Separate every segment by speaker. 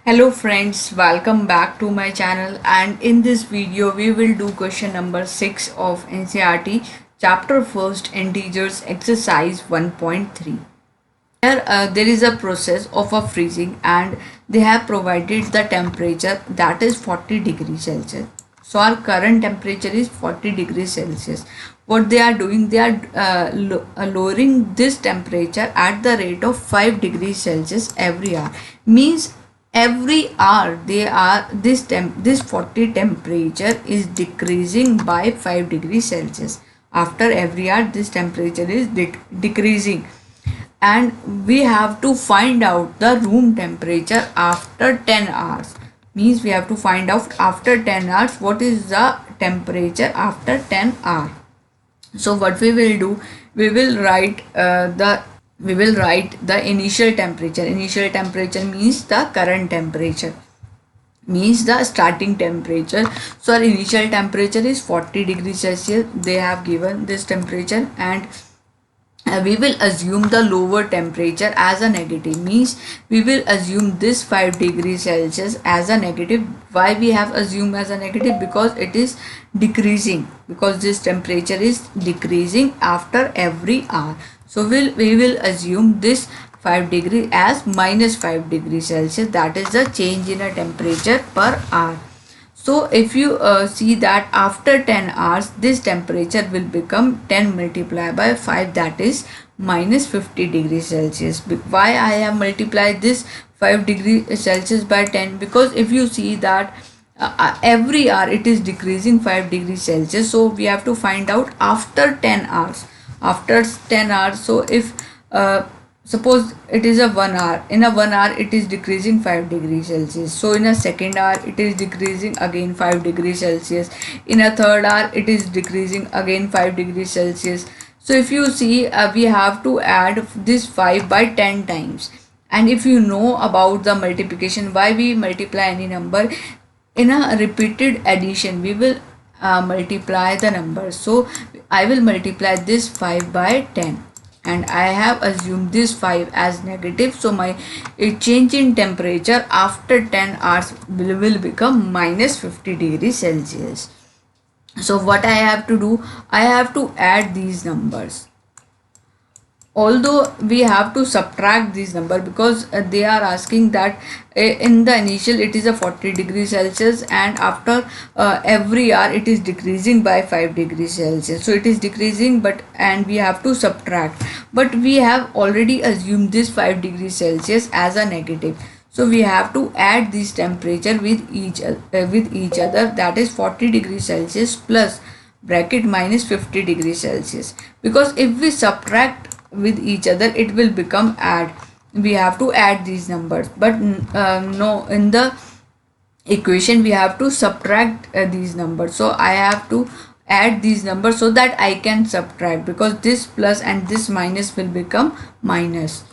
Speaker 1: Hello friends, welcome back to my channel, and in this video we will do question number 6 of NCERT chapter first integers exercise 1.3. Here there is a process of a freezing and they have provided the temperature that is 40 degrees Celsius. So our current temperature is 40 degrees Celsius. What they are doing, they are lowering this temperature at the rate of 5 degrees Celsius every hour. Means every hour they are this 40 temperature is decreasing by 5 degrees Celsius. After every hour this temperature is decreasing, and we have to find out the room temperature after 10 hours. Means we have to find out after 10 hours what is the temperature after 10 hours. So what we will do, we will write the initial temperature. Initial temperature means the current temperature, means the starting temperature. So our initial temperature is 40 degrees Celsius. They have given this temperature, and we will assume the lower temperature as a negative. Means we will assume this 5 degrees Celsius as a negative. Why we have assumed as a negative? Because it is decreasing, because this temperature is decreasing after every hour. So we will assume this 5 degree as minus 5 degrees Celsius. That is the change in a temperature per hour. So if you see that after 10 hours this temperature will become 10 multiplied by 5, that is minus 50 degrees Celsius. Why I have multiplied this 5 degrees Celsius by 10? Because if you see that every hour it is decreasing 5 degrees Celsius, so we have to find out after 10 hours. After 10 hours, so if suppose it is a 1 hour, in a 1 hour it is decreasing 5 degrees Celsius. So in a second hour it is decreasing again 5 degrees Celsius. In a third hour it is decreasing again 5 degrees Celsius. So if you see we have to add this 5 by 10 times. And if you know about the multiplication, why we multiply any number, in a repeated addition we will multiply the number. So I will multiply this 5 by 10, and I have assumed this 5 as negative. So my change in temperature after 10 hours will become minus 50 degrees Celsius. So what I have to do, I have to add these numbers. Although we have to subtract these number, because they are asking that in the initial it is a 40 degrees Celsius, and after every hour it is decreasing by 5 degrees Celsius. So it is decreasing, but and we have to subtract, but we have already assumed this 5 degrees Celsius as a negative. So we have to add this temperature with each other, that is 40 degrees Celsius plus bracket minus 50 degrees Celsius. Because if we subtract with each other it will become add. We have to add these numbers, but no, in the equation we have to subtract these numbers. So I have to add these numbers so that I can subtract, because this plus and this minus will become minus.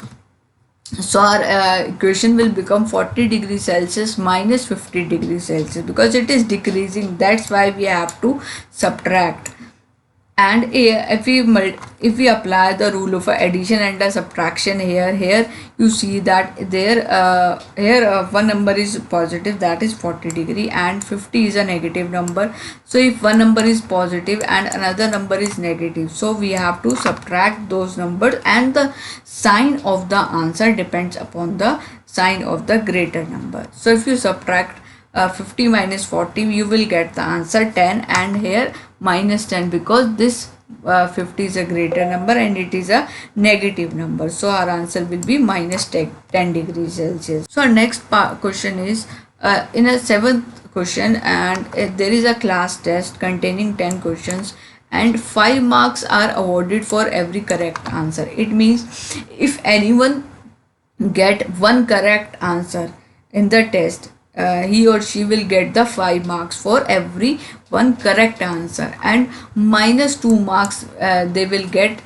Speaker 1: So our equation will become 40 degrees Celsius minus 50 degrees Celsius, because it is decreasing, that's why we have to subtract. And if we apply the rule of addition and the subtraction here you see that there here one number is positive, that is 40 degree, and 50 is a negative number. So if one number is positive and another number is negative, so we have to subtract those numbers, and the sign of the answer depends upon the sign of the greater number. So if you subtract 50 minus 40, you will get the answer 10, and here minus 10, because this 50 is a greater number and it is a negative number. So our answer will be minus 10 degrees Celsius. So our next question is in a seventh question, and there is a class test containing 10 questions, and 5 marks are awarded for every correct answer. It means if anyone get one correct answer in the test, he or she will get the 5 marks for every one correct answer, and minus 2 marks they will get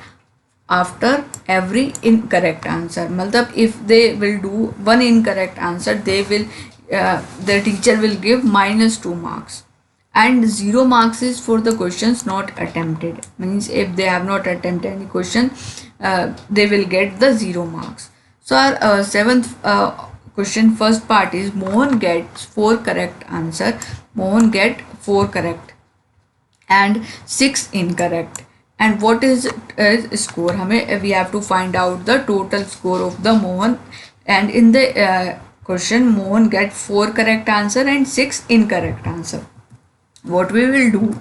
Speaker 1: after every incorrect answer. Matlab, if they will do one incorrect answer, they will the teacher will give minus 2 marks, and 0 marks is for the questions not attempted. Means if they have not attempted any question, they will get the 0 marks. So our seventh question first part is Mohan gets 4 correct answer. Mohan get 4 correct and 6 incorrect. And what is score? We have to find out the total score of the Mohan. And in the question, Mohan get 4 correct answer and 6 incorrect answer. What we will do?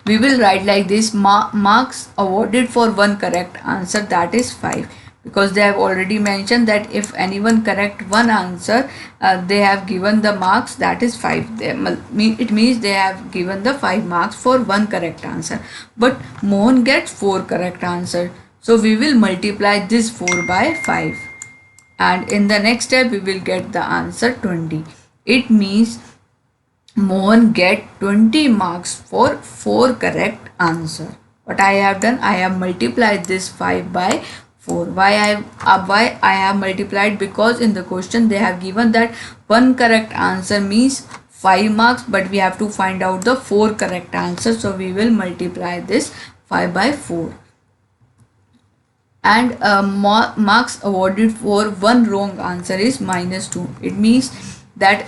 Speaker 1: We will write like this: marks awarded for 1 correct answer, that is 5, because they have already mentioned that if anyone correct one answer, they have given the marks, that is 5. It means they have given the 5 marks for 1 correct answer. But Mohan gets 4 correct answer, so we will multiply this 4 by 5, and in the next step we will get the answer 20. It means Mohan get 20 marks for 4 correct answer. What I have done, I have multiplied this 5 by 4. Why I have multiplied? Because in the question they have given that 1 correct answer means 5 marks, but we have to find out the 4 correct answer, so we will multiply this 5 by 4. And marks awarded for 1 wrong answer is -2. It means that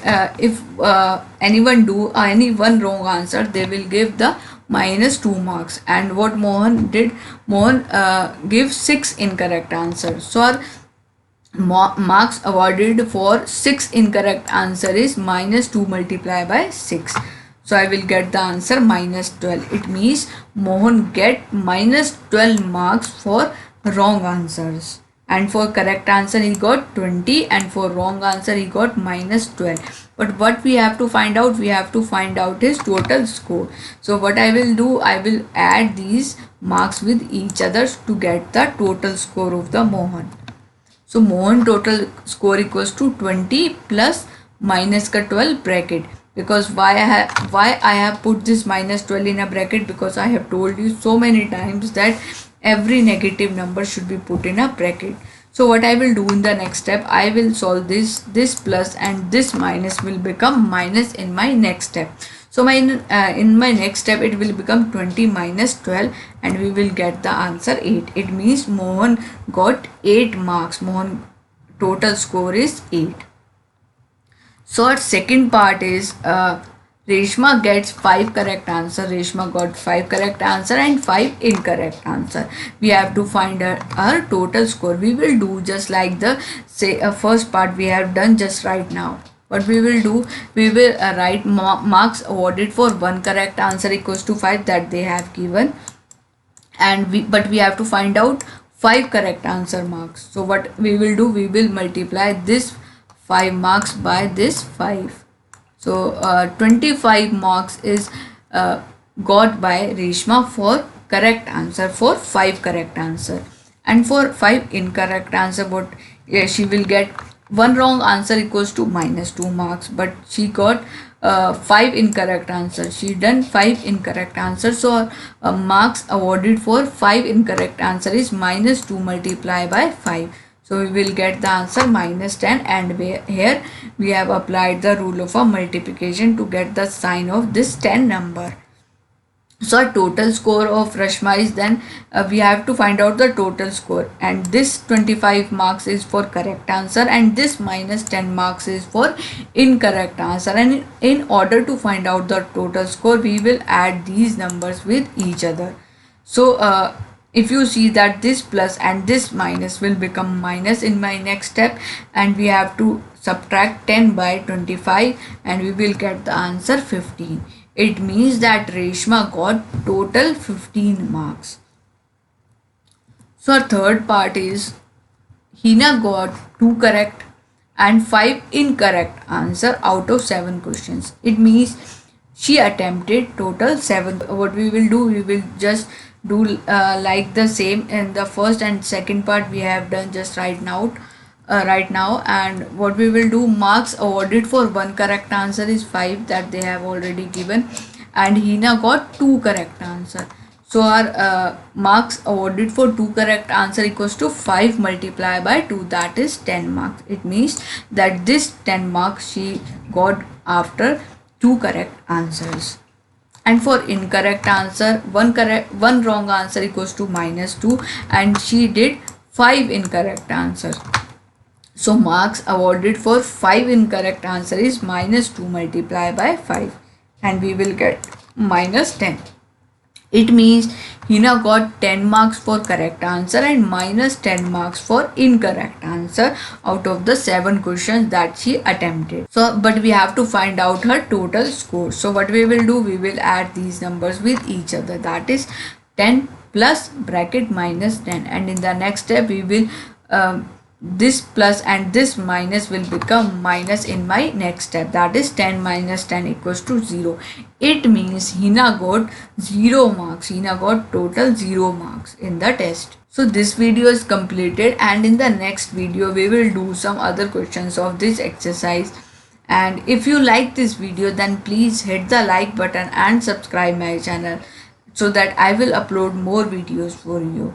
Speaker 1: if anyone do any 1 wrong answer, they will give the -2 marks. And what Mohan did, Mohan gives 6 incorrect answers, so our marks awarded for 6 incorrect answer is -2 multiplied by 6. So I will get the answer -12. It means Mohan get -12 marks for wrong answers, and for correct answer he got 20, and for wrong answer he got -12. But what we have to find out? We have to find out his total score. So what I will do, I will add these marks with each other to get the total score of the Mohan. So Mohan total score equals to 20 plus minus ka 12 bracket. Because why I have put this -12 in a bracket? Because I have told you so many times that every negative number should be put in a bracket. So what I will do in the next step, I will solve this plus and this minus will become minus in my next step. So in my next step it will become 20 minus 12, and we will get the answer 8. It means Mohan got 8 marks. Mohan total score is 8. So our second part is Reshma gets 5 correct answer. Reshma got 5 correct answer and 5 incorrect answer. We have to find her total score. We will do just like the first part we have done just right now. What we will do, we will write marks awarded for 1 correct answer equals to 5 that they have given, and but we have to find out 5 correct answer marks. So what we will do, we will multiply this 5 marks by this 5. So 25 marks is got by Reshma for correct answer, for 5 correct answer. And for 5 incorrect answer, what she will get 1 wrong answer equals to -2 marks, but she got 5 incorrect answer. She done 5 incorrect answer, so marks awarded for 5 incorrect answer is -2 multiplied by 5. So we will get the answer -10, and here we have applied the rule of a multiplication to get the sign of this 10 number. So our total score of Reshma is then we have to find out the total score, and this 25 marks is for correct answer and this -10 marks is for incorrect answer. And in order to find out the total score, we will add these numbers with each other. So if you see that this plus and this minus will become minus in my next step, and we have to subtract 10 by 25 and we will get the answer 15. It means that Reshma got total 15 marks. So our third part is Hina got 2 correct and 5 incorrect answer out of 7 questions. It means she attempted total 7. What we will do, we will just do like the same in the first and second part we have done just right now. And what we will do, marks awarded for 1 correct answer is 5 that they have already given, and Hina got 2 correct answer. So our marks awarded for 2 correct answer equals to 5 multiplied by 2, that is 10 marks. It means that this 10 marks she got after 2 correct answers. And for incorrect answer, one wrong answer equals to -2, and she did 5 incorrect answers. So marks awarded for 5 incorrect answer is -2 multiplied by 5, and we will get -10. It means Hina got 10 marks for correct answer and -10 marks for incorrect answer out of the 7 questions that she attempted. So but we have to find out her total score. So what we will do, we will add these numbers with each other, that is 10 plus bracket -10, and in the next step we will this plus and this minus will become minus in my next step, that is 10 minus 10 equals to 0. It means Hina got 0 marks. Hina got total 0 marks in the test. So this video is completed, and in the next video we will do some other questions of this exercise. And if you like this video, then please hit the like button and subscribe my channel so that I will upload more videos for you.